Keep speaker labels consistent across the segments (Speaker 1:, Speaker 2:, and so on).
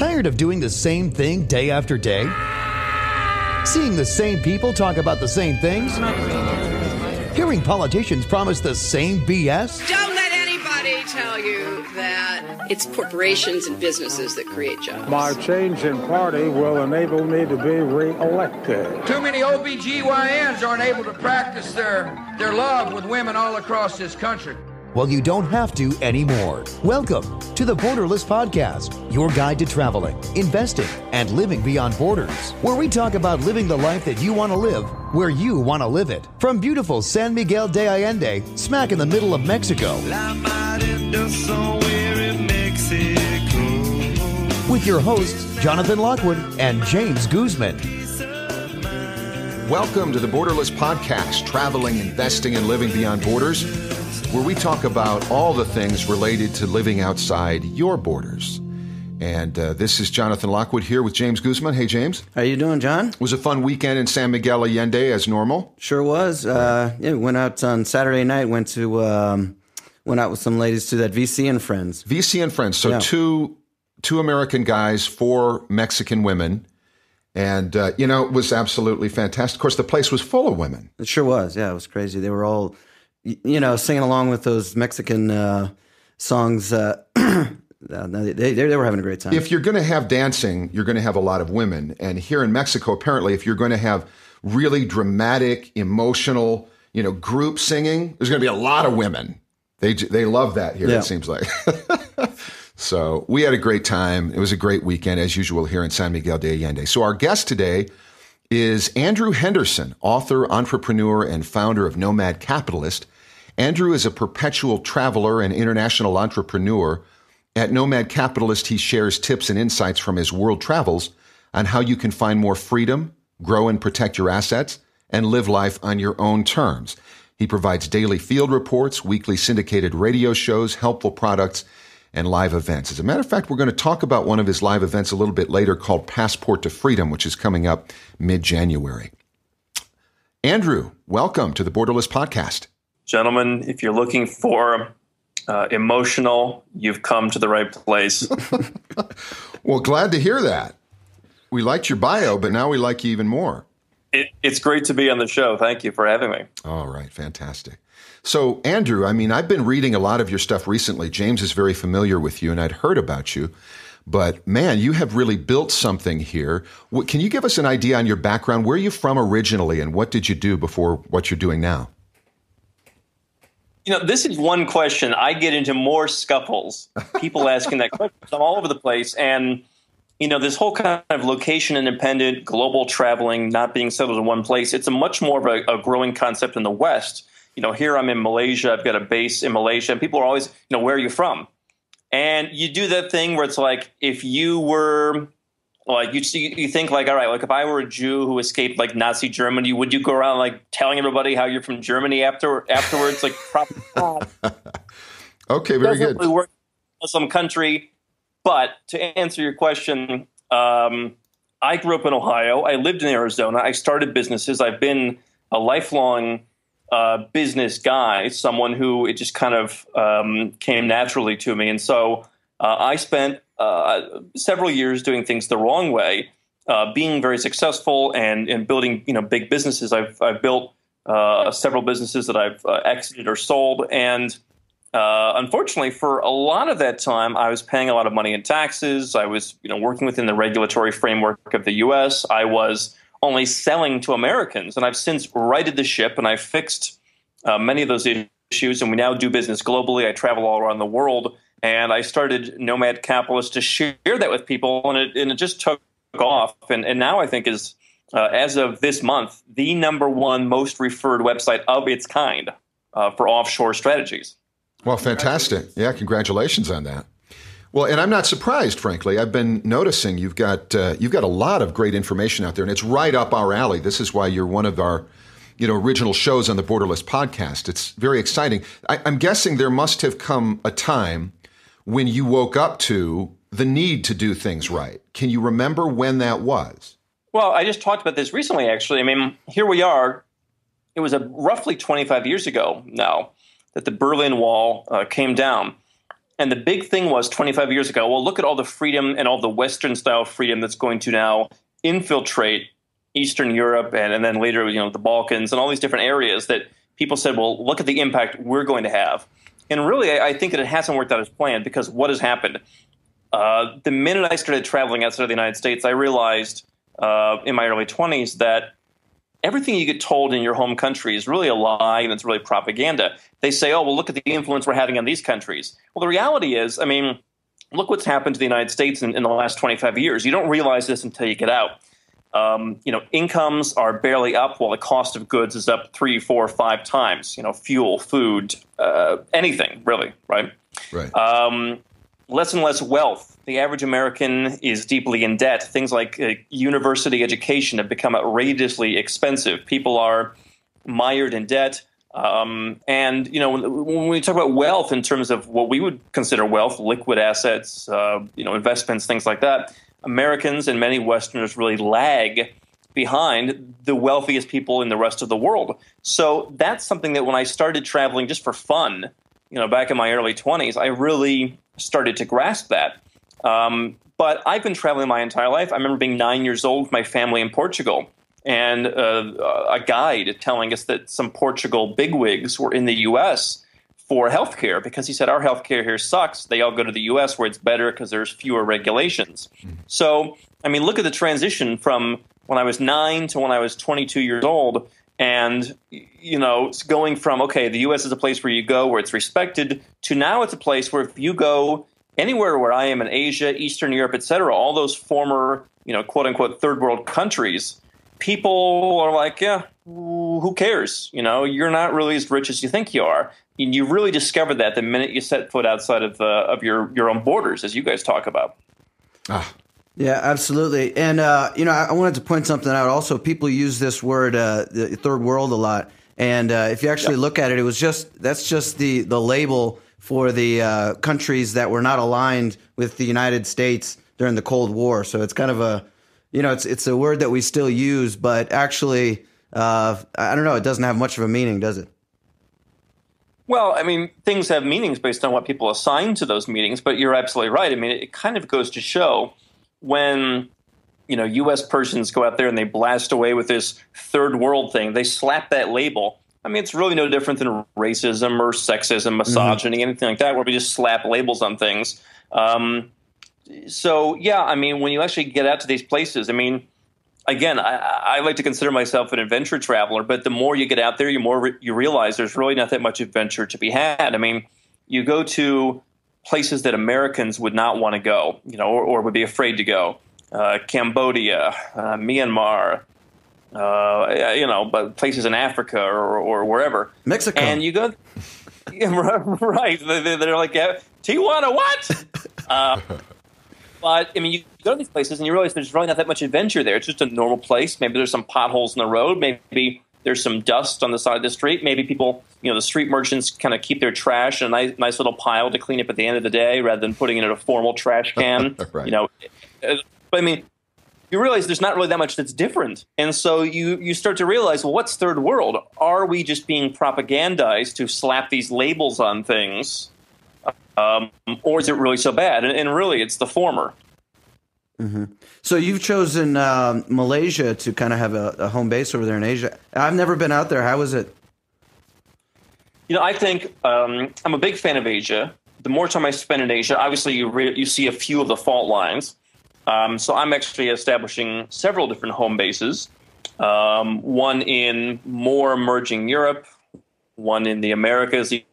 Speaker 1: Tired of doing the same thing day after day? Seeing the same people talk about the same things? Hearing politicians promise the same BS?
Speaker 2: Don't let anybody tell you that it's corporations and businesses that create jobs.
Speaker 3: My change in party will enable me to be re-elected.
Speaker 4: Too many OBGYNs aren't able to practice their love with women all across this country.
Speaker 1: Well, you don't have to anymore. Welcome to the Borderless Podcast, your guide to traveling, investing, and living beyond borders, where we talk about living the life that you want to live, where you want to live it. From beautiful San Miguel de Allende, smack in the middle of Mexico. With your hosts, Jonathan Lockwood and James Guzman.
Speaker 5: Welcome to the Borderless Podcast, traveling, investing, and living beyond borders, where we talk about all the things related to living outside your borders. And this is Jonathan Lockwood here with James Guzman. Hey, James.
Speaker 6: How you doing, John?
Speaker 5: It was a fun weekend in San Miguel Allende, as normal.
Speaker 6: Sure was. We went out on Saturday night, went out with some ladies to that VC and Friends.
Speaker 5: VC and Friends. So two American guys, 4 Mexican women. And, it was absolutely fantastic. Of course, the place was full of women.
Speaker 6: It sure was. Yeah, it was crazy. They were all, singing along with those Mexican songs. They were having a great time.
Speaker 5: If you're going to have dancing, you're going to have a lot of women. And here in Mexico, apparently, if you're going to have really dramatic, emotional, group singing, there's going to be a lot of women. They love that here, It seems like. So we had a great time. It was a great weekend, as usual, here in San Miguel de Allende. So our guest today is Andrew Henderson, author, entrepreneur, and founder of Nomad Capitalist. Andrew is a perpetual traveler and international entrepreneur. At Nomad Capitalist, he shares tips and insights from his world travels on how you can find more freedom, grow and protect your assets, and live life on your own terms. He provides daily field reports, weekly syndicated radio shows, helpful products, and live events. As a matter of fact, we're going to talk about one of his live events a little bit later called Passport to Freedom, which is coming up mid-January. Andrew, welcome to the Borderless Podcast.
Speaker 7: Gentlemen, if you're looking for emotional, you've come to the right place.
Speaker 5: Well, glad to hear that. We liked your bio, but now we like you even more.
Speaker 7: It's great to be on the show. Thank you for having me.
Speaker 5: All right. Fantastic. So, Andrew, I've been reading a lot of your stuff recently. James is very familiar with you, and I'd heard about you. But, man, you have really built something here. Can you give us an idea on your background? Where are you from originally, and what did you do before what you're doing now?
Speaker 7: This is one question. I get into more scuffles, people asking that question. I'm all over the place. And, this whole kind of location-independent, global traveling, not being settled in one place, it's a much more of a growing concept in the West. Here I'm in Malaysia. I've got a base in Malaysia. And people are always, where are you from? And you do that thing where it's like, if you were, like, you think like, all right, like if I were a Jew who escaped like Nazi Germany, would you go around like telling everybody how you're from Germany afterwards? Like, probably not.
Speaker 5: Okay, very good.
Speaker 7: Really work in some country. But to answer your question, I grew up in Ohio. I lived in Arizona. I started businesses. I've been a lifelong business guy, someone who it just kind of came naturally to me. And so I spent several years doing things the wrong way, being very successful and building big businesses. I've built several businesses that I've exited or sold. And unfortunately, for a lot of that time, I was paying a lot of money in taxes. I was working within the regulatory framework of the U.S. I was only selling to Americans. And I've since righted the ship, and I've fixed many of those issues. And we now do business globally. I travel all around the world. And I started Nomad Capitalist to share that with people. And it just took off. And now I think is, as of this month, the #1 most referred website of its kind for offshore strategies.
Speaker 5: Well, fantastic. Yeah, congratulations on that. Well, and I'm not surprised, frankly. I've been noticing you've got a lot of great information out there, and it's right up our alley. This is why you're one of our, original shows on the Borderless Podcast. It's very exciting. I'm guessing there must have come a time when you woke up to the need to do things right. Can you remember when that was?
Speaker 7: Well, I just talked about this recently, actually. Here we are. It was roughly 25 years ago now that the Berlin Wall came down. And the big thing was 25 years ago, well, look at all the freedom and all the Western-style freedom that's going to now infiltrate Eastern Europe and then later, the Balkans and all these different areas that people said, well, look at the impact we're going to have. And really, I think that it hasn't worked out as planned, because what has happened? The minute I started traveling outside of the United States, I realized in my early 20s that everything you get told in your home country is really a lie, and it's really propaganda. They say, oh, well, look at the influence we're having on these countries. Well, the reality is, look what's happened to the United States in the last 25 years. You don't realize this until you get out. Incomes are barely up while the cost of goods is up 3, 4, 5 times. Fuel, food, anything really, right?
Speaker 5: Right.
Speaker 7: Less and less wealth. The average American is deeply in debt. Things like university education have become outrageously expensive. People are mired in debt. And when we talk about wealth in terms of what we would consider wealth, liquid assets, investments, things like that, Americans and many Westerners really lag behind the wealthiest people in the rest of the world. So that's something that when I started traveling just for fun, back in my early 20s, I really started to grasp that. But I've been traveling my entire life. I remember being 9 years old with my family in Portugal, and a guide telling us that some Portugal bigwigs were in the U.S. for healthcare, because he said, our healthcare here sucks. They all go to the U.S. where it's better because there's fewer regulations. So, look at the transition from when I was 9 to when I was 22 years old. And, it's going from, okay, the U.S. is a place where you go where it's respected, to now it's a place where if you go anywhere where I am in Asia, Eastern Europe, et cetera, all those former, quote unquote, third world countries, people are like, yeah, who cares? You're not really as rich as you think you are. And you really discover that the minute you set foot outside of your own borders, as you guys talk about.
Speaker 6: Yeah, absolutely. And, I wanted to point something out. Also, people use this word, the third world, a lot. And if you actually look at it, that's just the label for the countries that were not aligned with the United States during the Cold War. So it's kind of it's a word that we still use, but actually, I don't know, it doesn't have much of a meaning, does it?
Speaker 7: Well, things have meanings based on what people assign to those meanings, but you're absolutely right. It kind of goes to show when, U.S. persons go out there and they blast away with this third world thing, they slap that label. It's really no different than racism or sexism, misogyny, anything like that, where we just slap labels on things. So, yeah, when you actually get out to these places, again, I like to consider myself an adventure traveler, but the more you get out there, the more you realize there's really not that much adventure to be had. You go to places that Americans would not want to go, or would be afraid to go. Cambodia, Myanmar, but places in Africa or wherever.
Speaker 6: Mexico.
Speaker 7: And you go, right. They're like, Tijuana, what? But, you go to these places and you realize there's really not that much adventure there. It's just a normal place. Maybe there's some potholes in the road. Maybe there's some dust on the side of the street. Maybe people, the street merchants kind of keep their trash in a nice little pile to clean up at the end of the day rather than putting it in a formal trash can.
Speaker 5: Right.
Speaker 7: But you realize there's not really that much that's different. And so you start to realize, well, what's third world? Are we just being propagandized to slap these labels on things? Or is it really so bad? And really, it's the former.
Speaker 6: Mm-hmm. So you've chosen Malaysia to kind of have a home base over there in Asia. I've never been out there. How was it?
Speaker 7: I think I'm a big fan of Asia. The more time I spend in Asia, obviously you see a few of the fault lines. So I'm actually establishing several different home bases. One in more emerging Europe, one in the Americas, even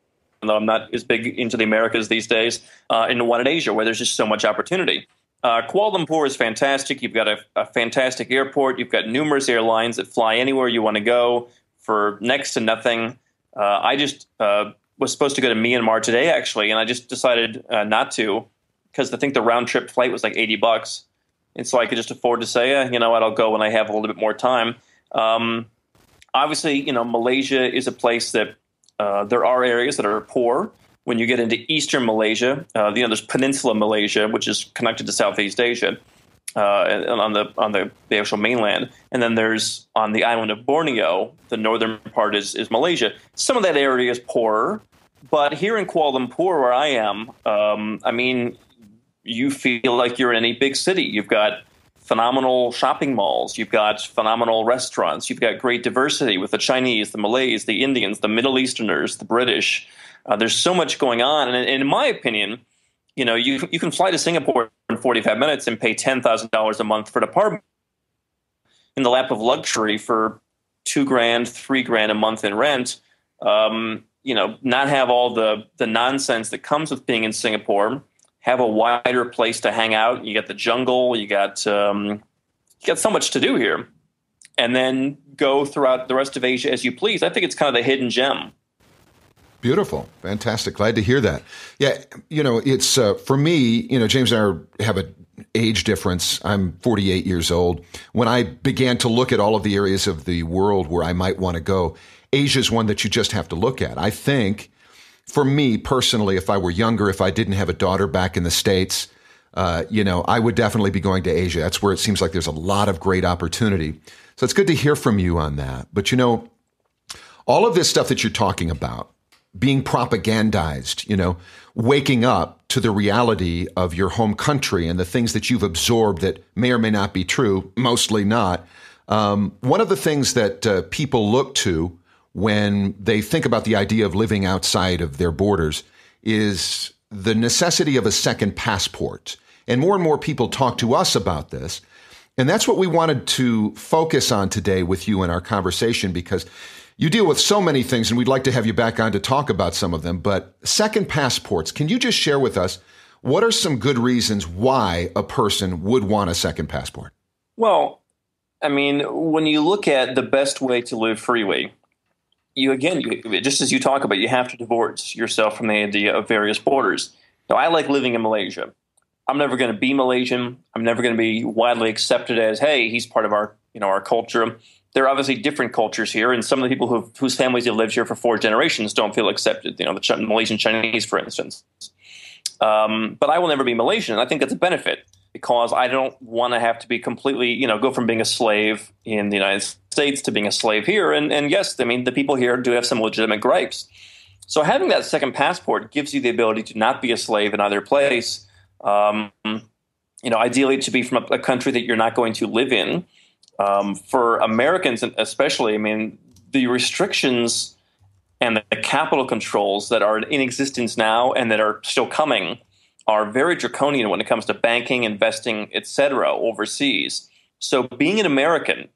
Speaker 7: though I'm not as big into the Americas these days, and one in Asia where there's just so much opportunity. Kuala Lumpur is fantastic. You've got a fantastic airport. You've got numerous airlines that fly anywhere you want to go for next to nothing. I just was supposed to go to Myanmar today, actually, and I just decided not to because I think the round trip flight was like $80. And so I could just afford to say, you know what, I'll go when I have a little bit more time. Obviously, Malaysia is a place that there are areas that are poor. When you get into eastern Malaysia, there's Peninsula Malaysia, which is connected to Southeast Asia on the actual mainland. And then there's on the island of Borneo, the northern part is Malaysia. Some of that area is poorer. But here in Kuala Lumpur, where I am, I mean, you feel like you're in any big city. You've got phenomenal shopping malls. You've got phenomenal restaurants. You've got great diversity with the Chinese, the Malays, the Indians, the Middle Easterners, the British. There's so much going on. And in my opinion, you know, you can fly to Singapore in 45 minutes and pay $10,000 a month for an apartment in the lap of luxury for $2,000, $3,000 a month in rent. You know, not have all the nonsense that comes with being in Singapore. Have a wider place to hang out. You got the jungle. You got so much to do here, and then go throughout the rest of Asia as you please. I think it's kind of the hidden gem.
Speaker 5: Beautiful. Fantastic. Glad to hear that. Yeah. You know, it's for me, you know, James and I have an age difference. I'm 48 years old. When I began to look at all of the areas of the world where I might want to go, Asia is one that you just have to look at. I think for me personally, if I were younger, if I didn't have a daughter back in the States, you know, I would definitely be going to Asia. That's where it seems like there's a lot of great opportunity. So it's good to hear from you on that. But, you know, all of this stuff that you're talking about, being propagandized, you know, waking up to the reality of your home country and the things that you've absorbed that may or may not be true, mostly not. One of the things that people look to when they think about the idea of living outside of their borders is the necessity of a second passport. And more people talk to us about this. And that's what we wanted to focus on today with you in our conversation, because you deal with so many things, and we'd like to have you back on to talk about some of them. But second passports, can you just share with us what are some good reasons why a person would want a second passport?
Speaker 7: Well, I mean, when you look at the best way to live freely, you just as you talk about, you have to divorce yourself from the idea of various borders. Now, I like living in Malaysia. I'm never going to be Malaysian. I'm never going to be widely accepted as, hey, he's part of our culture. There are obviously different cultures here, and some of the people whose families have lived here for 4 generations don't feel accepted. You know, the Malaysian Chinese, for instance. But I will never be Malaysian, and I think that's a benefit, because I don't want to have to be completely, you know, go from being a slave in the United States to being a slave here. And yes, I mean, the people here do have some legitimate gripes. So having that second passport gives you the ability to not be a slave in either place. You know, ideally to be from a country that you're not going to live in. For Americans especially, I mean, the restrictions and the capital controls that are in existence now and that are still coming are very draconian when it comes to banking, investing, etc. overseas. So being an American,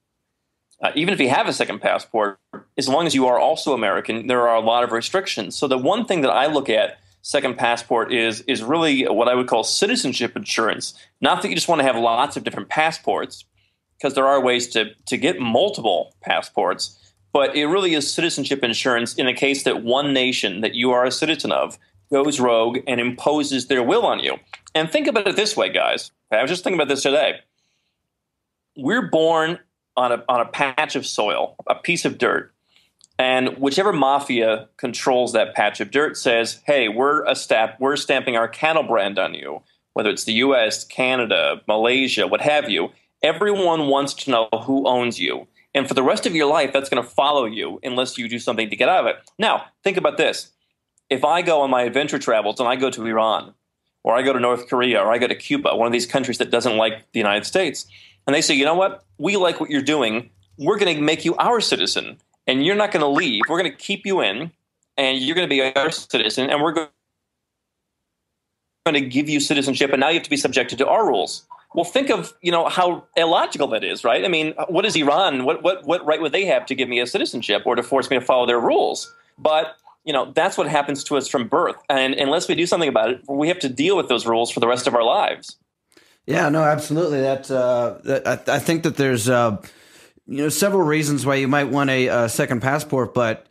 Speaker 7: even if you have a second passport, as long as you are also American, there are a lot of restrictions. So the one thing that I look at second passport is really what I would call citizenship insurance. Not that you just want to have lots of different passports, because there are ways to get multiple passports, but it really is citizenship insurance in the case that one nation that you are a citizen of goes rogue and imposes their will on you. And think about it this way, guys. I was just thinking about this today. We're born on a patch of soil, a piece of dirt. And whichever mafia controls that patch of dirt says, hey, we're stamping our cattle brand on you, whether it's the U.S., Canada, Malaysia, what have you. Everyone wants to know who owns you. And for the rest of your life, that's going to follow you unless you do something to get out of it. Now, think about this. If I go on my adventure travels and I go to Iran, or I go to North Korea, or I go to Cuba, one of these countries that doesn't like the United States, and they say, you know what? We like what you're doing. We're going to make you our citizen. And you're not going to leave. We're going to keep you in, and you're going to be our citizen, and we're going to give you citizenship, and now you have to be subjected to our rules. Well, think of, you know, how illogical that is, right? I mean, what is Iran? What right would they have to give me a citizenship or to force me to follow their rules? But, you know, that's what happens to us from birth. And unless we do something about it, we have to deal with those rules for the rest of our lives.
Speaker 6: Yeah, no, absolutely. I think that there's several reasons why you might want a second passport, but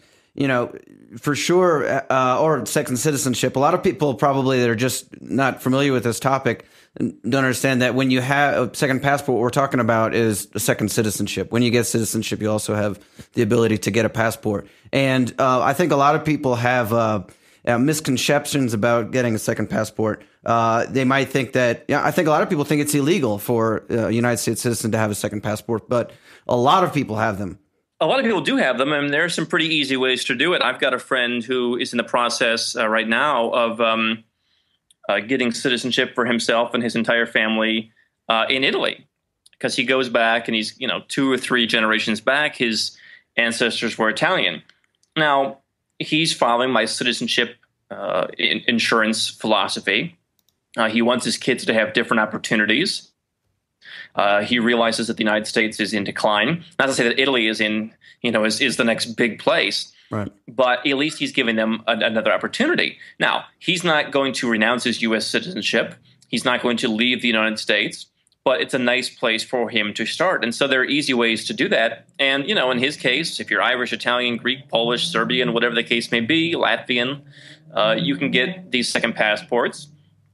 Speaker 6: for sure, or second citizenship. A lot of people probably that are just not familiar with this topic don't understand that when you have a second passport, what we're talking about is a second citizenship. When you get citizenship, you also have the ability to get a passport. And I think a lot of people have misconceptions about getting a second passport. They might think that, I think a lot of people think it's illegal for a United States citizen to have a second passport, but a lot of people have them.
Speaker 7: a lot of people do have them, and there are some pretty easy ways to do it. I've got a friend who is in the process right now of getting citizenship for himself and his entire family in Italy, because he goes back and he's 2 or 3 generations back. His ancestors were Italian. Now he's following my citizenship insurance philosophy. He wants his kids to have different opportunities. He realizes that the United States is in decline. Not to say that Italy is is the next big place,
Speaker 6: Right.
Speaker 7: but at least he's giving them another opportunity. Now, he's not going to renounce his U.S. citizenship. He's not going to leave the United States, but it's a nice place for him to start. And so there are easy ways to do that. And, in his case, if you're Irish, Italian, Greek, Polish, Serbian, whatever the case may be, Latvian, you can get these second passports.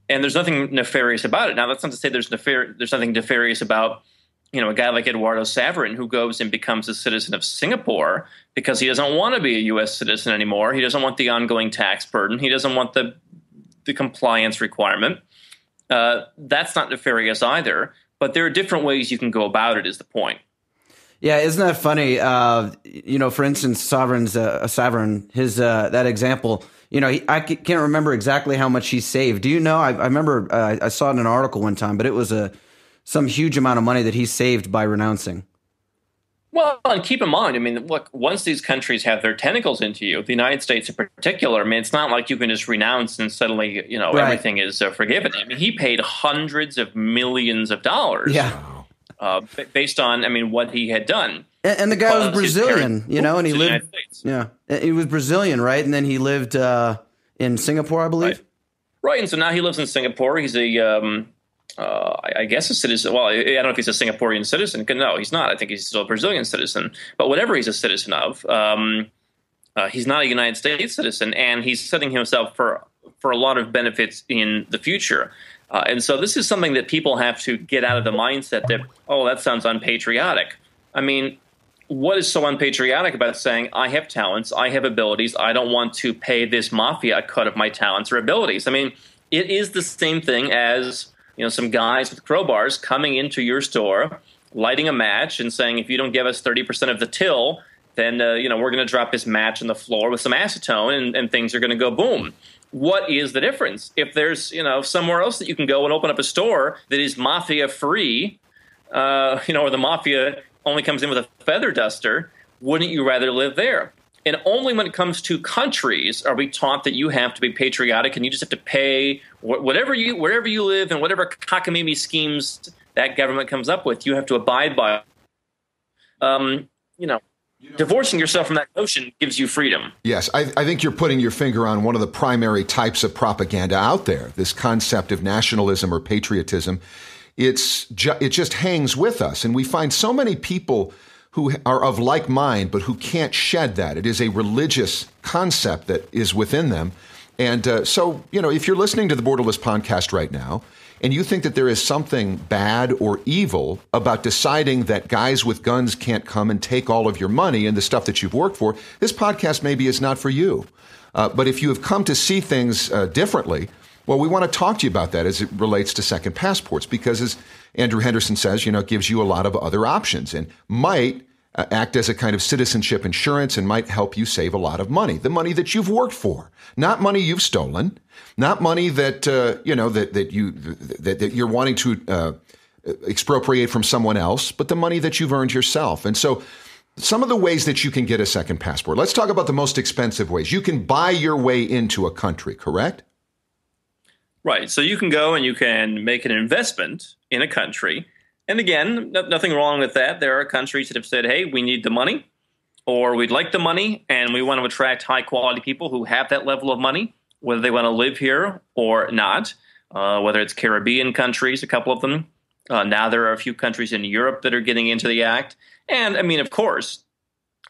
Speaker 7: And there's nothing nefarious about it. Now, that's not to say there's nothing nefarious about, a guy like Eduardo Saverin who goes and becomes a citizen of Singapore because he doesn't want to be a U.S. citizen anymore. He doesn't want the ongoing tax burden. He doesn't want the compliance requirement. That's not nefarious either. But there are different ways you can go about it, is the point.
Speaker 6: Yeah, isn't that funny? For instance, Saverin, his that example. I can't remember exactly how much he saved. Do you know? I remember I saw it in an article one time, but it was some huge amount of money that he saved by renouncing.
Speaker 7: Well, and keep in mind, look, once these countries have their tentacles into you, the United States in particular, it's not like you can just renounce and suddenly,
Speaker 6: Right.
Speaker 7: everything is forgiven. He paid hundreds of millions of dollars.
Speaker 6: Yeah.
Speaker 7: Based on, what he had done.
Speaker 6: And the guy was Brazilian, and he lived.
Speaker 7: Yeah,
Speaker 6: he was Brazilian, right? And then he lived in Singapore, I believe.
Speaker 7: Right, and so now he lives in Singapore. He's I guess a citizen. Well, I don't know if he's a Singaporean citizen. No, he's not. I think he's still a Brazilian citizen. But whatever he's a citizen of, he's not a United States citizen, and he's setting himself for a lot of benefits in the future. And so this is something that people have to get out of the mindset that, that sounds unpatriotic. What is so unpatriotic about saying, I have talents, I have abilities, I don't want to pay this mafia a cut of my talents or abilities? It is the same thing as, some guys with crowbars coming into your store, lighting a match and saying, if you don't give us 30% of the till, then, we're going to drop this match on the floor with some acetone and things are going to go boom. What is the difference? If there's, somewhere else that you can go and open up a store that is mafia free, or the mafia only comes in with a feather duster, wouldn't you rather live there? And only when it comes to countries are we taught that you have to be patriotic and you just have to pay wherever you live and whatever cockamamie schemes that government comes up with, you have to abide by. Divorcing yourself from that notion gives you freedom.
Speaker 5: Yes, I think you're putting your finger on one of the primary types of propaganda out there, this concept of nationalism or patriotism. It just hangs with us, and we find so many people who are of like mind, but who can't shed that. It is a religious concept that is within them. And so, if you're listening to the Borderless podcast right now, and you think that there is something bad or evil about deciding that guys with guns can't come and take all of your money and the stuff that you've worked for, this podcast maybe is not for you. But if you have come to see things differently, well, we want to talk to you about that as it relates to second passports, because as Andrew Henderson says, it gives you a lot of other options and might act as a kind of citizenship insurance and might help you save a lot of money, the money that you've worked for, not money you've stolen, not money that that you're wanting to expropriate from someone else, but the money that you've earned yourself. And so some of the ways that you can get a second passport. Let's talk about the most expensive ways. You can buy your way into a country, correct?
Speaker 7: Right. So you can go and you can make an investment in a country. And again, nothing wrong with that. There are countries that have said, hey, we need the money, or we'd like the money, and we want to attract high-quality people who have that level of money, whether they want to live here or not, whether it's Caribbean countries, a couple of them. Now there are a few countries in Europe that are getting into the act. And, of course,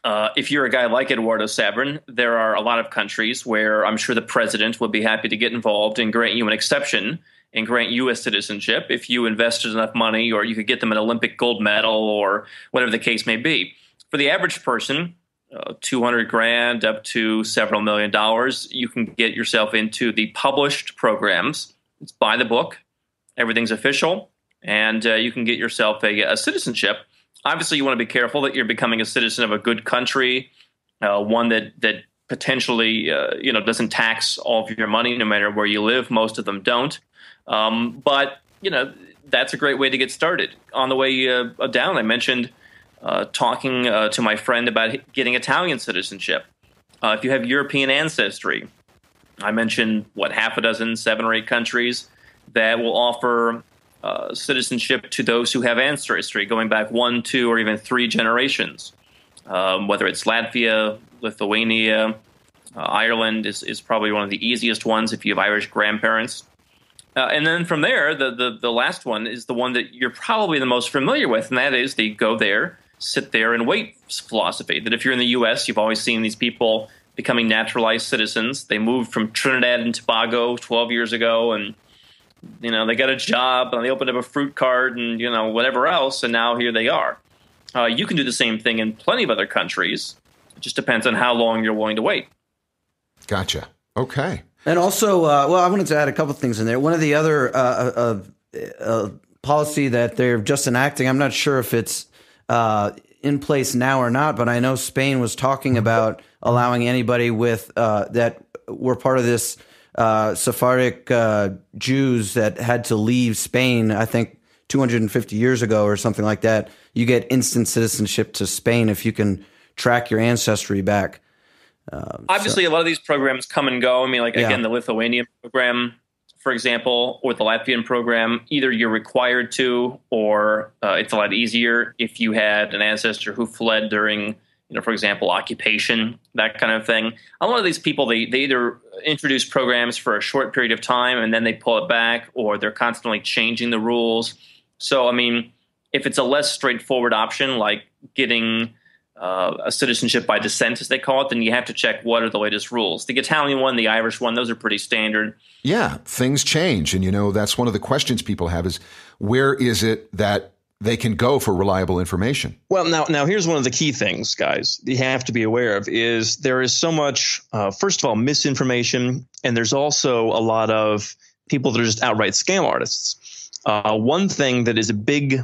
Speaker 7: if you're a guy like Eduardo Saverin, there are a lot of countries where I'm sure the president would be happy to get involved and grant you an exception and grant U.S. citizenship if you invested enough money, or you could get them an Olympic gold medal or whatever the case may be. For the average person, $200,000 up to several $1 million, you can get yourself into the published programs. It's by the book. Everything's official. And you can get yourself a citizenship. Obviously, you want to be careful that you're becoming a citizen of a good country, one that potentially doesn't tax all of your money no matter where you live. Most of them don't. But that's a great way to get started. On the way down, I mentioned talking to my friend about getting Italian citizenship. If you have European ancestry, I mentioned, half a dozen, 7 or 8 countries that will offer citizenship to those who have ancestry going back 1, 2, or even 3 generations. Whether it's Latvia, Lithuania, Ireland is probably one of the easiest ones if you have Irish grandparents. And then from there, the last one is the one that you're probably the most familiar with, and that is the go there, sit there, and wait philosophy. That if you're in the U.S., you've always seen these people becoming naturalized citizens. They moved from Trinidad and Tobago 12 years ago, and they got a job, and they opened up a fruit cart, and whatever else, and now here they are. You can do the same thing in plenty of other countries. It just depends on how long you're willing to wait.
Speaker 5: Gotcha. Okay.
Speaker 6: And also, I wanted to add a couple things in there. One of the other policy that they're just enacting, I'm not sure if it's in place now or not, but I know Spain was talking about allowing anybody with that were part of this Sephardic Jews that had to leave Spain, I think 250 years ago or something like that. You get instant citizenship to Spain if you can track your ancestry back.
Speaker 7: Obviously, a lot of these programs come and go. I mean, again, the Lithuanian program, for example, or the Latvian program, either you're required to, or it's a lot easier if you had an ancestor who fled during, for example, occupation, that kind of thing. A lot of these people, they either introduce programs for a short period of time and then they pull it back, or they're constantly changing the rules. So, I mean, if it's a less straightforward option, like getting a citizenship by descent, as they call it, then you have to check what are the latest rules. The Italian one, the Irish one, those are pretty standard.
Speaker 5: Yeah, things change. And, that's one of the questions people have is, where is it that they can go for reliable information?
Speaker 8: Well, now here's one of the key things, guys, you have to be aware of is there is so much, first of all, misinformation, and there's also a lot of people that are just outright scam artists. One thing that is a big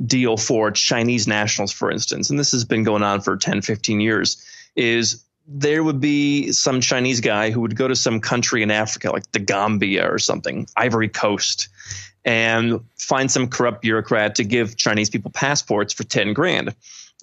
Speaker 8: deal for Chinese nationals, for instance, and this has been going on for 10, 15 years, is there would be some Chinese guy who would go to some country in Africa, like the Gambia or something, Ivory Coast, and find some corrupt bureaucrat to give Chinese people passports for 10 grand.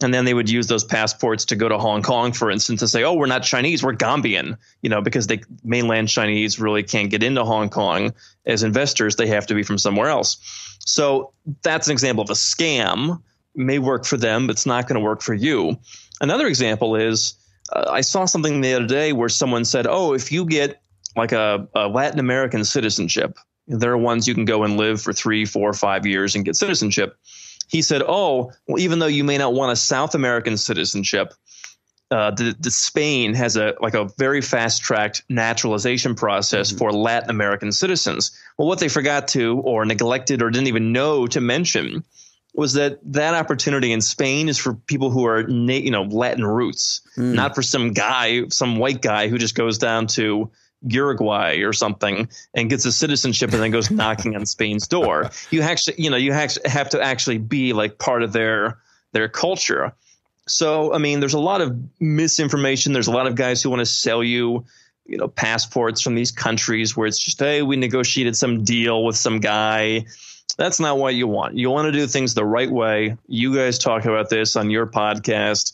Speaker 8: And then they would use those passports to go to Hong Kong, for instance, and say, oh, we're not Chinese, we're Gambian, because mainland Chinese really can't get into Hong Kong as investors. They have to be from somewhere else. So that's an example of a scam. It may work for them, but it's not going to work for you. Another example is I saw something the other day where someone said, oh, if you get like a Latin American citizenship, there are ones you can go and live for 3, 4, 5 years and get citizenship. He said, oh, well, even though you may not want a South American citizenship, the Spain has a very fast-tracked naturalization process for Latin American citizens. Well, what they forgot to, or neglected, or didn't even know to mention was that opportunity in Spain is for people who are Latin roots, not for some white guy who just goes down to Uruguay or something and gets a citizenship and then goes knocking on Spain's door. You actually, have to actually be like part of their culture. So, I mean, there's a lot of misinformation. There's a lot of guys who want to sell you, passports from these countries where it's just, hey, we negotiated some deal with some guy. That's not what you want. You want to do things the right way. You guys talk about this on your podcast.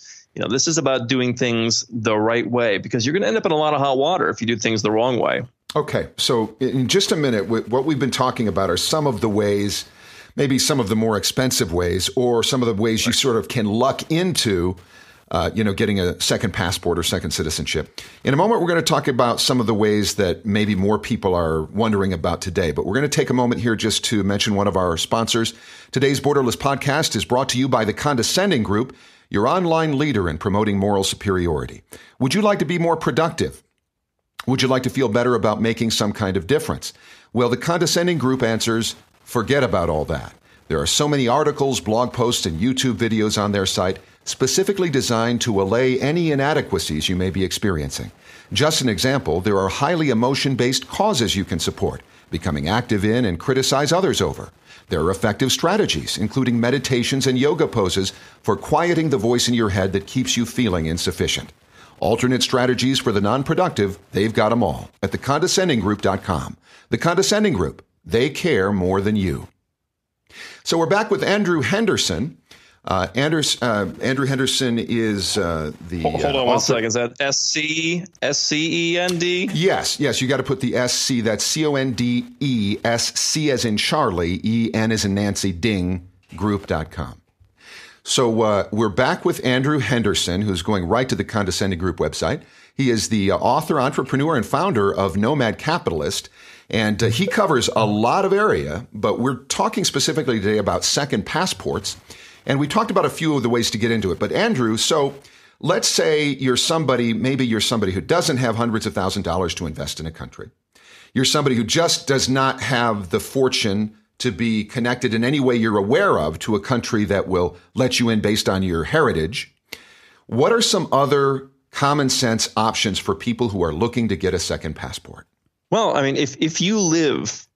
Speaker 8: This is about doing things the right way, because you're going to end up in a lot of hot water if you do things the wrong way.
Speaker 5: Okay. So in just a minute, what we've been talking about are some of the ways, maybe some of the more expensive ways, or some of the ways you sort of can luck into, getting a second passport or second citizenship. In a moment, we're going to talk about some of the ways that maybe more people are wondering about today. But we're going to take a moment here just to mention one of our sponsors. Today's Borderless podcast is brought to you by the Condescending Group, your online leader in promoting moral superiority. Would you like to be more productive? Would you like to feel better about making some kind of difference? Well, the Condescending Group answers, forget about all that. There are so many articles, blog posts, and YouTube videos on their site. specifically designed to allay any inadequacies you may be experiencing. Just an example, there are highly emotion-based causes you can support, becoming active in and criticize others over. There are effective strategies, including meditations and yoga poses for quieting the voice in your head that keeps you feeling insufficient. Alternate strategies for the non-productive, they've got them all at thecondescendinggroup.com. The Condescending Group, they care more than you. So we're back with Andrew Henderson. Andrew Henderson is the
Speaker 8: Hold on one second. Is that SCEND?
Speaker 5: Yes. You got to put the SC. That's CONDE, SC as in Charlie, EN as in Nancy, ding, group.com. So we're back with Andrew Henderson, who's going right to the Condescending Group website. He is the author, entrepreneur, and founder of Nomad Capitalist. And he covers a lot of area, but we're talking specifically today about second passports. And we talked about a few of the ways to get into it. But Andrew, so let's say you're somebody who doesn't have hundreds of thousands of dollars to invest in a country. You're somebody who just does not have the fortune to be connected in any way you're aware of to a country that will let you in based on your heritage. What are some other common sense options for people who are looking to get a second passport?
Speaker 8: Well, I mean, if you live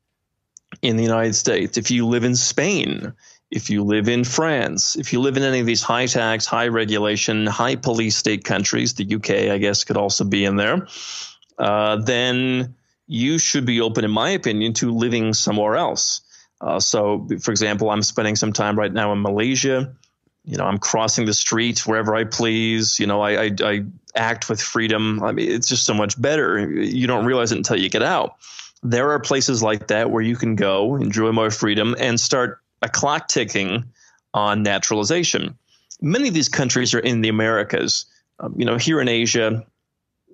Speaker 8: in the United States, if you live in Spain, if you live in France, if you live in any of these high tax, high regulation, high police state countries, the UK, I guess, could also be in there, then you should be open, in my opinion, to living somewhere else. So, for example, I'm spending some time right now in Malaysia. I'm crossing the street wherever I please. I act with freedom. I mean, it's just so much better. You don't realize it until you get out. There are places like that where you can go, enjoy more freedom, and start a clock ticking on naturalization. Many of these countries are in the Americas. Here in Asia,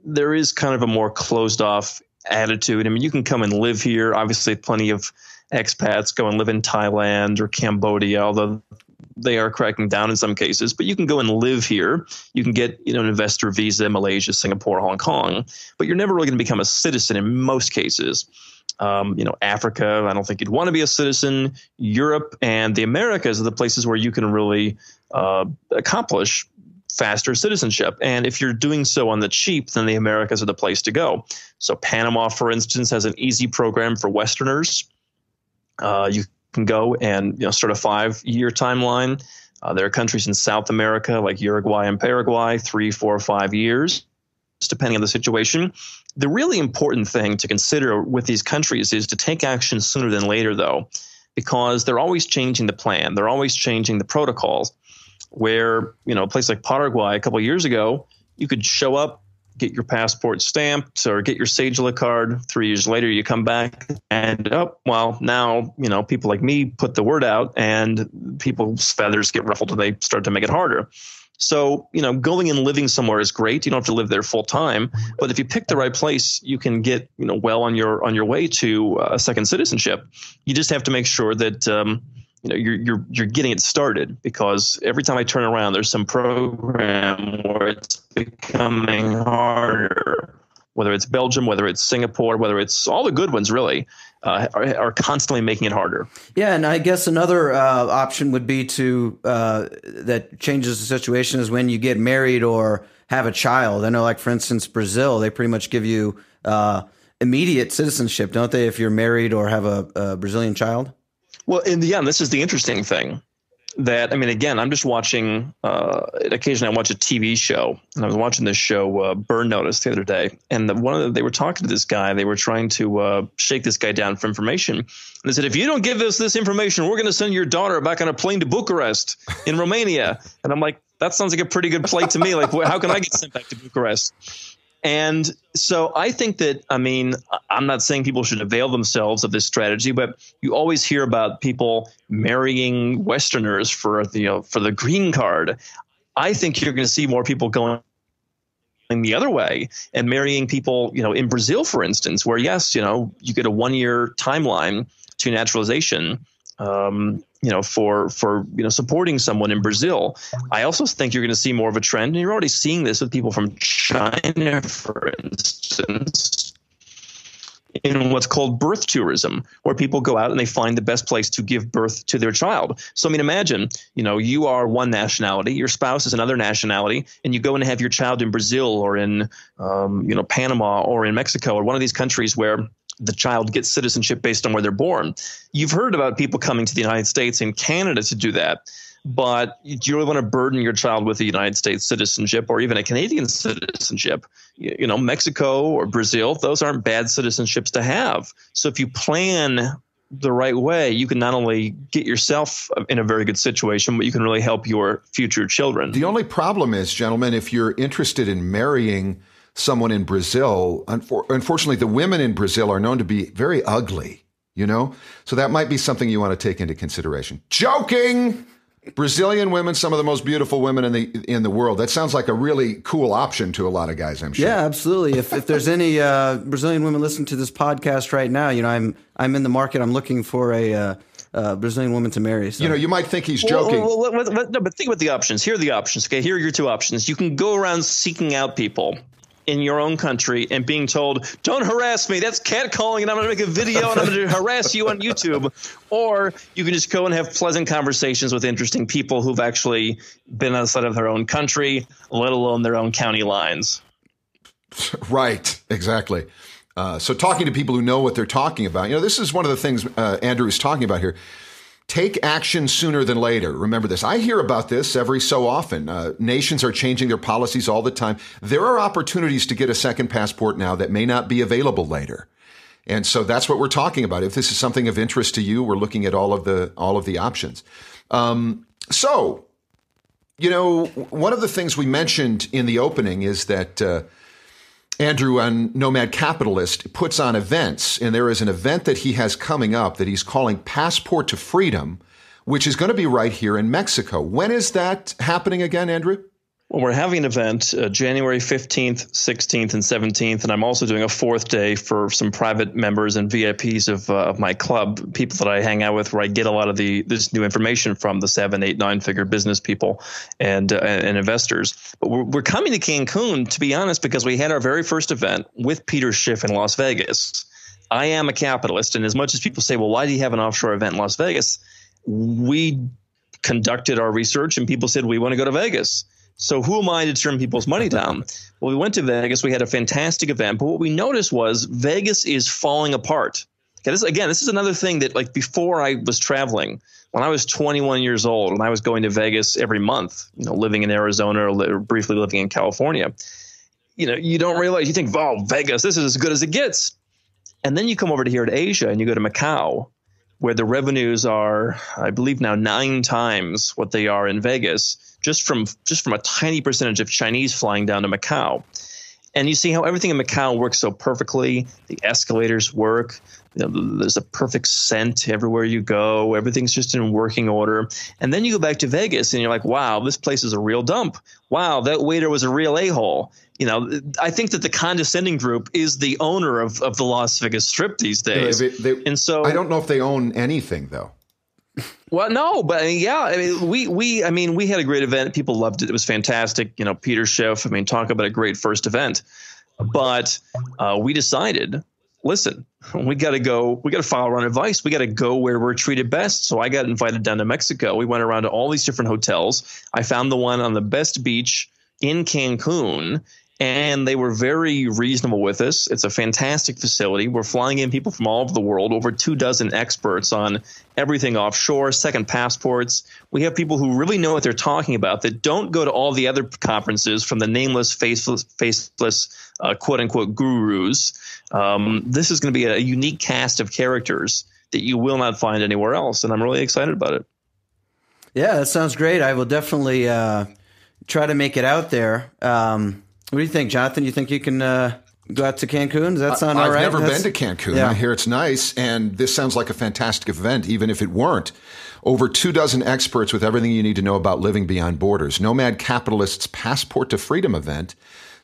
Speaker 8: there is kind of a more closed off attitude. I mean, you can come and live here. Obviously, plenty of expats go and live in Thailand or Cambodia, although they are cracking down in some cases. But you can go and live here. You can get an investor visa in Malaysia, Singapore, Hong Kong. But you're never really going to become a citizen in most cases. Africa, I don't think you'd want to be a citizen. Europe and the Americas are the places where you can really accomplish faster citizenship. And if you're doing so on the cheap, then the Americas are the place to go. So Panama, for instance, has an easy program for Westerners. You can go and start a 5-year timeline. There are countries in South America like Uruguay and Paraguay, 3, 4, 5 years, depending on the situation. The really important thing to consider with these countries is to take action sooner than later, though, because they're always changing the plan. They're always changing the protocols. Where, a place like Paraguay a couple of years ago, you could show up, get your passport stamped or get your Sagela card. 3 years later, you come back and, now, people like me put the word out and people's feathers get ruffled and they start to make it harder. So, going and living somewhere is great. You don't have to live there full time. But if you pick the right place, you can get, well on your way to a second citizenship. You just have to make sure that, you're getting it started, because every time I turn around, there's some program where it's becoming harder. Whether it's Belgium, whether it's Singapore, whether it's all the good ones, really, are constantly making it harder.
Speaker 6: Yeah, and I guess another option would be to that changes the situation is when you get married or have a child. I know, like for instance, Brazil, they pretty much give you immediate citizenship, don't they? If you're married or have a Brazilian child.
Speaker 8: Well, in the end, this is the interesting thing. That, again, I'm just watching, occasionally I watch a TV show, and I was watching this show, Burn Notice, the other day, and they were talking to this guy. They were trying to shake this guy down for information. And they said, if you don't give us this information, we're going to send your daughter back on a plane to Bucharest in Romania. And I'm like, that sounds like a pretty good play to me. Like, how can I get sent back to Bucharest? And so I think that, I'm not saying people should avail themselves of this strategy, but you always hear about people marrying Westerners for the green card. I think you're going to see more people going the other way and marrying people, in Brazil, for instance, where, yes, you get a 1-year timeline to naturalization. For supporting someone in Brazil. I also think you're going to see more of a trend, and you're already seeing this with people from China, for instance, in what's called birth tourism, where people go out and they find the best place to give birth to their child. So, I mean, imagine, you are one nationality, your spouse is another nationality, and you go and have your child in Brazil or in, Panama or in Mexico or one of these countries where the child gets citizenship based on where they're born. You've heard about people coming to the United States and Canada to do that. But do you really want to burden your child with a United States citizenship or even a Canadian citizenship? Mexico or Brazil, those aren't bad citizenships to have. So if you plan the right way, you can not only get yourself in a very good situation, but you can really help your future children. The
Speaker 5: only problem is, gentlemen, if you're interested in marrying someone in Brazil, unfortunately, the women in Brazil are known to be very ugly, So that might be something you want to take into consideration. Joking! Brazilian women, some of the most beautiful women in the world. That sounds like a really cool option to a lot of guys, I'm sure.
Speaker 6: Yeah, absolutely. If there's any Brazilian women listening to this podcast right now, I'm in the market. I'm looking for a Brazilian woman to marry. So.
Speaker 5: You might think he's joking.
Speaker 8: No, but think about the options. Here are the options. Okay, here are your two options. You can go around seeking out people in your own country and being told, don't harass me, that's catcalling, and I'm going to make a video and I'm going to harass you on YouTube. Or you can just go and have pleasant conversations with interesting people who've actually been outside of their own country, let alone their own county lines.
Speaker 5: Right, exactly. So talking to people who know what they're talking about, this is one of the things Andrew is talking about here. Take action sooner than later. Remember this. I hear about this every so often. Nations are changing their policies all the time. There are opportunities to get a second passport now that may not be available later. And so that's what we're talking about. If this is something of interest to you, we're looking at all of the options. So, one of the things we mentioned in the opening is that Andrew on Nomad Capitalist puts on events, and there is an event that he has coming up that he's calling Passport to Freedom, which is going to be right here in Mexico. When is that happening again, Andrew?
Speaker 8: Well, we're having an event January 15th, 16th, and 17th, and I'm also doing a fourth day for some private members and VIPs of my club, people that I hang out with, where I get a lot of this new information from the 7, 8, 9-figure business people and investors. But we're coming to Cancun, to be honest, because we had our very first event with Peter Schiff in Las Vegas. I am a capitalist, and as much as people say, well, why do you have an offshore event in Las Vegas? We conducted our research, and people said, we want to go to Vegas. So who am I to turn people's money down? Well, we went to Vegas. We had a fantastic event. But what we noticed was Vegas is falling apart. Okay, this is another thing that, like, before I was traveling, when I was 21 years old and I was going to Vegas every month, living in Arizona or briefly living in California, you don't realize, you think, oh, Vegas, this is as good as it gets. And then you come over to here to Asia and you go to Macau, where the revenues are, I believe now, 9 times what they are in Vegas, just from a tiny percentage of Chinese flying down to Macau. And you see how everything in Macau works so perfectly. The escalators work. There's a perfect scent everywhere you go. Everything's just in working order. And then you go back to Vegas and you're like, wow, this place is a real dump. Wow, that waiter was a real a-hole. I think that the condescending group is the owner of the Las Vegas Strip these days. And so
Speaker 5: I don't know if they own anything, though.
Speaker 8: Well, no, but yeah, we had a great event. People loved it. It was fantastic. Peter Schiff, talk about a great first event. But we decided, listen, we got to go. We got to follow our own advice. We got to go where we're treated best. So I got invited down to Mexico. We went around to all these different hotels. I found the one on the best beach in Cancun. And they were very reasonable with us. It's a fantastic facility. We're flying in people from all over the world, over 24 experts on everything offshore, second passports. We have people who really know what they're talking about that don't go to all the other conferences from the nameless, faceless quote-unquote gurus. This is going to be a unique cast of characters that you will not find anywhere else, and I'm really excited about it.
Speaker 6: Yeah, that sounds great. I will definitely try to make it out there. What do you think, Jonathan? You think you can go out to Cancun? Does that sound all right?
Speaker 5: I've never been to Cancun. Yeah. I hear it's nice, and this sounds like a fantastic event, even if it weren't. Over 24 experts with everything you need to know about living beyond borders. Nomad Capitalist's Passport to Freedom event.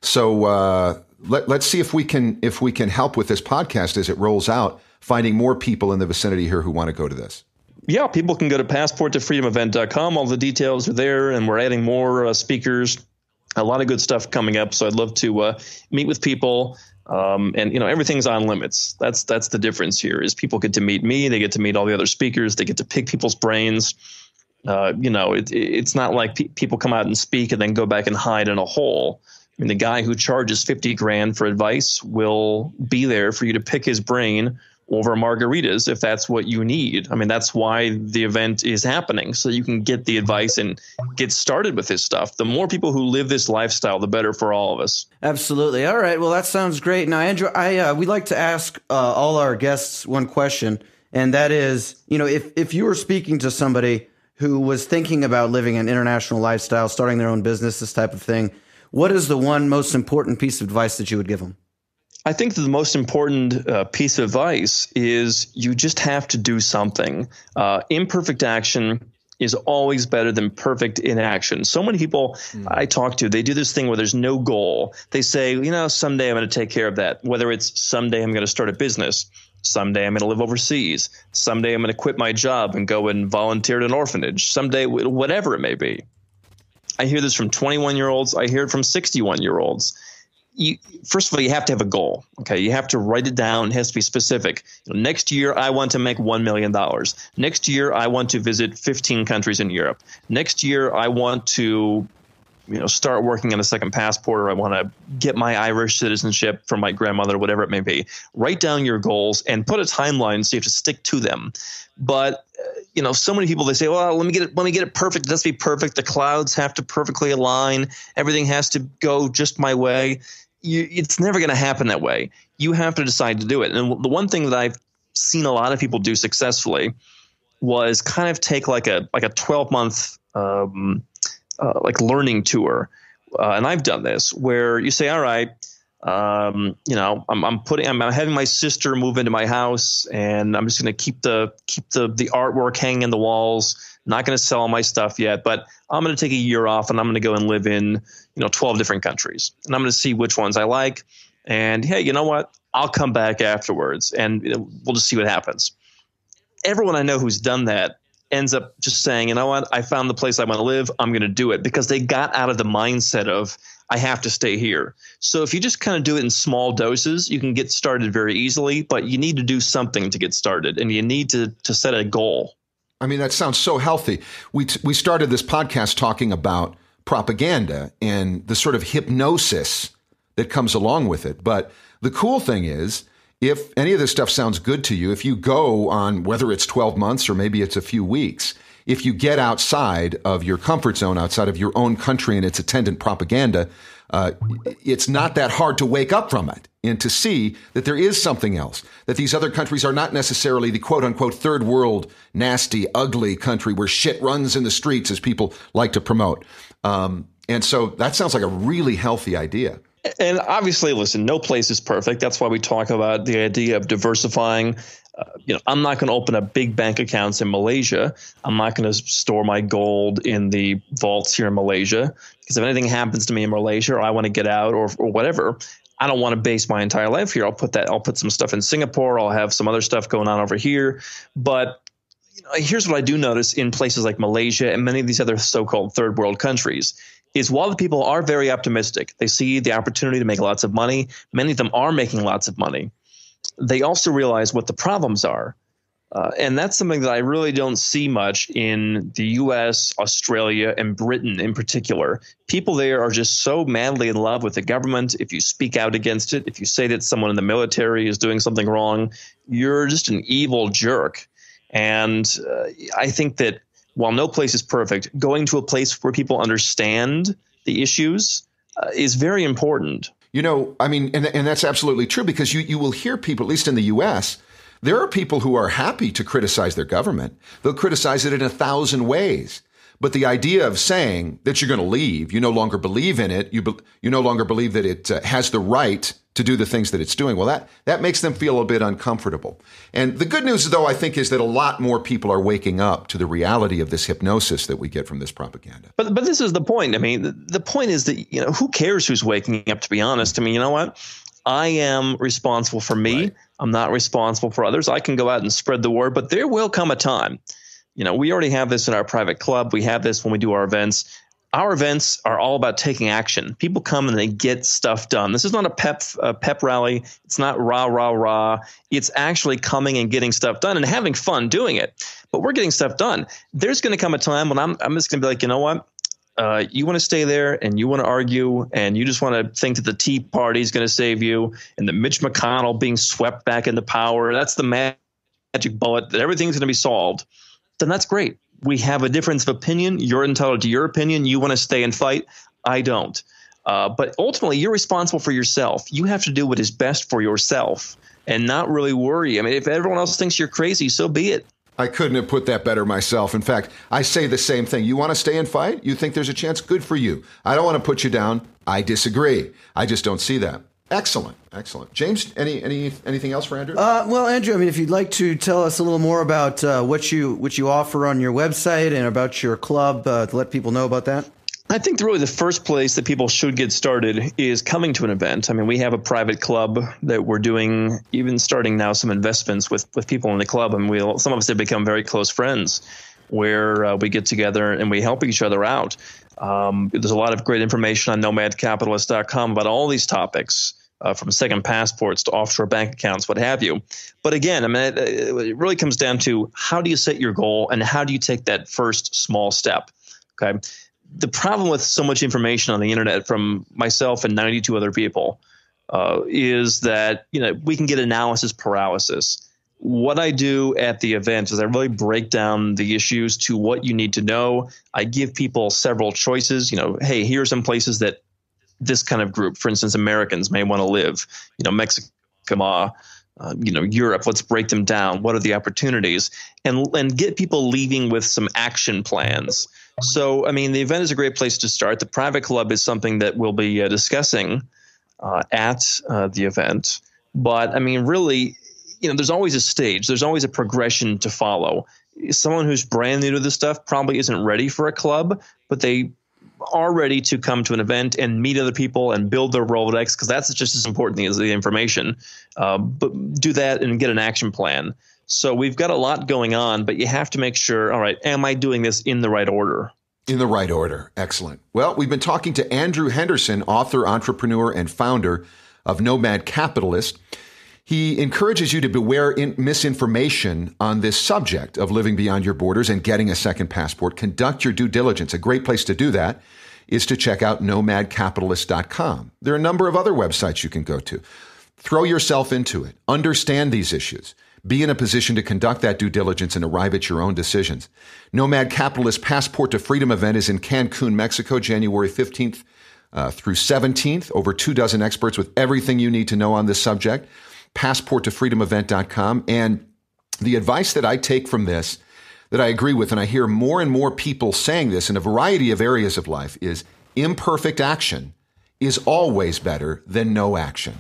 Speaker 5: So let's see if we can help with this podcast as it rolls out, finding more people in the vicinity here who want to go to this.
Speaker 8: Yeah, people can go to passporttofreedomevent.com. All the details are there, and we're adding more speakers. A lot of good stuff coming up, so I'd love to meet with people, And everything's on limits. That's the difference here. Is people get to meet me, they get to meet all the other speakers, they get to pick people's brains. It's not like people come out and speak and then go back and hide in a hole. I mean, the guy who charges $50,000 for advice will be there for you to pick his brain over margaritas if that's what you need. I mean, that's why the event is happening, so you can get the advice and get started with this stuff. The more people who live this lifestyle, the better for all of us.
Speaker 6: Absolutely. All right. Well, that sounds great. Now, Andrew, we like to ask all our guests one question, and that is, if you were speaking to somebody who was thinking about living an international lifestyle, starting their own business, this type of thing, what is the one most important piece of advice that you would give them?
Speaker 8: I think that the most important piece of advice is you just have to do something. Imperfect action is always better than perfect inaction. So many people I talk to, they do this thing where there's no goal. They say, someday I'm going to take care of that, whether it's someday I'm going to start a business, someday I'm going to live overseas, someday I'm going to quit my job and go and volunteer at an orphanage, someday, whatever it may be. I hear this from 21-year-olds. I hear it from 61-year-olds. First of all, you have to have a goal. Okay, you have to write it down. It has to be specific. Next year, I want to make $1 million. Next year, I want to visit 15 countries in Europe. Next year, I want to, start working on a second passport, or I want to get my Irish citizenship from my grandmother, whatever it may be. Write down your goals and put a timeline so you have to stick to them. But so many people, they say, well, let me get it perfect. It has to be perfect. The clouds have to perfectly align. Everything has to go just my way. It's never going to happen that way. You have to decide to do it. And the one thing that I've seen a lot of people do successfully was kind of take like a 12-month learning tour. And I've done this where you say, all right, I'm having my sister move into my house, and I'm just going to keep the artwork hanging in the walls. Not going to sell all my stuff yet, but I'm going to take a year off and I'm going to go and live in 12 different countries, and I'm going to see which ones I like. And hey, you know what? I'll come back afterwards, and we'll just see what happens. Everyone I know who's done that ends up just saying, you know what? I found the place I want to live. I'm going to do it, because they got out of the mindset of I have to stay here. So if you just kind of do it in small doses, you can get started very easily, but you need to do something to get started, and you need to set a goal.
Speaker 5: I mean, that sounds so healthy. We started this podcast talking about propaganda and the sort of hypnosis that comes along with it. But the cool thing is, if any of this stuff sounds good to you, if you go on, whether it's 12 months or maybe it's a few weeks, if you get outside of your comfort zone, outside of your own country and its attendant propaganda, it's not that hard to wake up from it and to see that there is something else, that these other countries are not necessarily the quote unquote third world, nasty, ugly country where shit runs in the streets, as people like to promote. And so that sounds like a really healthy idea.
Speaker 8: And obviously, listen, no place is perfect. That's why we talk about the idea of diversifying. I'm not going to open up big bank accounts in Malaysia. I'm not going to store my gold in the vaults here in Malaysia, because if anything happens to me in Malaysia, or I want to get out, or whatever, I don't want to base my entire life here. I'll put some stuff in Singapore. I'll have some other stuff going on over here. But here's what I do notice in places like Malaysia and many of these other so-called third world countries is, while the people are very optimistic, they see the opportunity to make lots of money. Many of them are making lots of money. They also realize what the problems are. And that's something that I really don't see much in the U.S., Australia, and Britain in particular. People there are just so madly in love with the government. If you speak out against it, if you say that someone in the military is doing something wrong, you're just an evil jerk. And I think that while no place is perfect, going to a place where people understand the issues is very important.
Speaker 5: I mean, and that's absolutely true, because you will hear people, at least in the U.S., there are people who are happy to criticize their government. They'll criticize it in 1,000 ways. But the idea of saying that you're going to leave, you no longer believe in it, you no longer believe that it has the right to do the things that it's doing, well, that makes them feel a bit uncomfortable. And the good news, though, I think, is that a lot more people are waking up to the reality of this hypnosis that we get from this propaganda.
Speaker 8: But this is the point. I mean, the point is that, who cares who's waking up, to be honest? I mean, you know what? I am responsible for me. Right. I'm not responsible for others. I can go out and spread the word, but there will come a time. We already have this in our private club. We have this when we do our events. Our events are all about taking action. People come and they get stuff done. This is not a pep rally. It's not rah, rah, rah. It's actually coming and getting stuff done and having fun doing it. But we're getting stuff done. There's going to come a time when I'm just going to be like, you know what? You want to stay there and you want to argue and you just want to think that the Tea Party is going to save you and that Mitch McConnell being swept back into power, that's the magic bullet, that everything's going to be solved. Then that's great. We have a difference of opinion. You're entitled to your opinion. You want to stay and fight. I don't. But ultimately, you're responsible for yourself. You have to do what is best for yourself and not really worry. I mean, if everyone else thinks you're crazy, so be it.
Speaker 5: I couldn't have put that better myself. In fact, I say the same thing. You want to stay and fight? You think there's a chance? Good for you. I don't want to put you down. I disagree. I just don't see that. Excellent. Excellent. James, anything else for Andrew?
Speaker 6: Well, Andrew, I mean, if you'd like to tell us a little more about what you offer on your website and about your club, to let people know about that.
Speaker 8: I think really the first place that people should get started is coming to an event. I mean, we have a private club that we're doing, even starting now, some investments with people in the club. And some of us have become very close friends where we get together and we help each other out. There's a lot of great information on nomadcapitalist.com about all these topics, from second passports to offshore bank accounts, what have you. But again, I mean, it really comes down to how do you set your goal and how do you take that first small step? Okay. The problem with so much information on the internet from myself and 92 other people is that, we can get analysis paralysis. What I do at the event is I really break down the issues to what you need to know. I give people several choices. Hey, here are some places that this kind of group, for instance, Americans may want to live. Mexico, Europe. Let's break them down. What are the opportunities? And get people leaving with some action plans. So, I mean, the event is a great place to start. The private club is something that we'll be discussing at the event. But, I mean, really, there's always a stage. There's always a progression to follow. Someone who's brand new to this stuff probably isn't ready for a club, but they are ready to come to an event and meet other people and build their Rolodex, because that's just as important as the information. But do that and get an action plan. So we've got a lot going on, but you have to make sure, all right, am I doing this in the right order?
Speaker 5: In the right order. Excellent. Well, we've been talking to Andrew Henderson, author, entrepreneur, and founder of Nomad Capitalist. He encourages you to beware misinformation on this subject of living beyond your borders and getting a second passport. Conduct your due diligence. A great place to do that is to check out nomadcapitalist.com. There are a number of other websites you can go to. Throw yourself into it. Understand these issues. Be in a position to conduct that due diligence and arrive at your own decisions. Nomad Capitalist Passport to Freedom event is in Cancun, Mexico, January 15th through 17th. Over 24 experts with everything you need to know on this subject. PassportToFreedomEvent.com. And the advice that I take from this, that I agree with, and I hear more and more people saying this in a variety of areas of life, is imperfect action is always better than no action.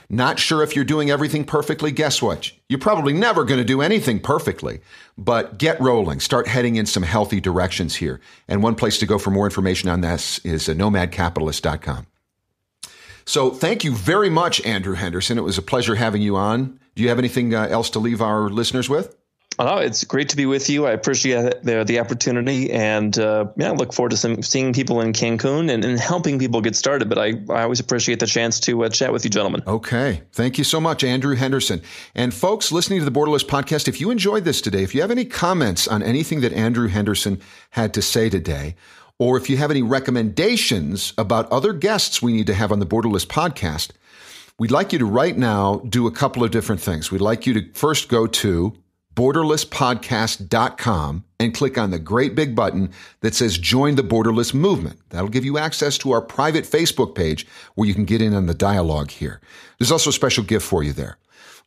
Speaker 5: Not sure if you're doing everything perfectly? Guess what? You're probably never going to do anything perfectly, but get rolling. Start heading in some healthy directions here. And one place to go for more information on this is nomadcapitalist.com. So thank you very much, Andrew Henderson. It was a pleasure having you on. Do you have anything else to leave our listeners with?
Speaker 8: Oh, it's great to be with you. I appreciate the opportunity, and I look forward to seeing people in Cancun and helping people get started. But I always appreciate the chance to chat with you, gentlemen. Okay.
Speaker 5: Thank you so much, Andrew Henderson. And folks listening to the Borderless podcast, if you enjoyed this today, if you have any comments on anything that Andrew Henderson had to say today, or if you have any recommendations about other guests we need to have on the Borderless podcast, we'd like you to right now do a couple of different things. We'd like you to first go to borderlesspodcast.com and click on the great big button that says Join the Borderless Movement. That'll give you access to our private Facebook page where you can get in on the dialogue here. There's also a special gift for you there.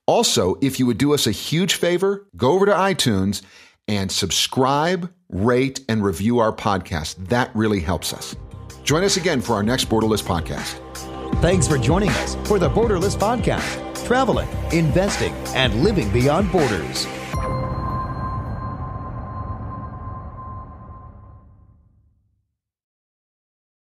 Speaker 5: Also, if you would do us a huge favor, go over to iTunes and subscribe, rate, and review our podcast. That really helps us. Join us again for our next Borderless podcast.
Speaker 1: Thanks for joining us for the Borderless podcast. Traveling, investing, and living beyond borders.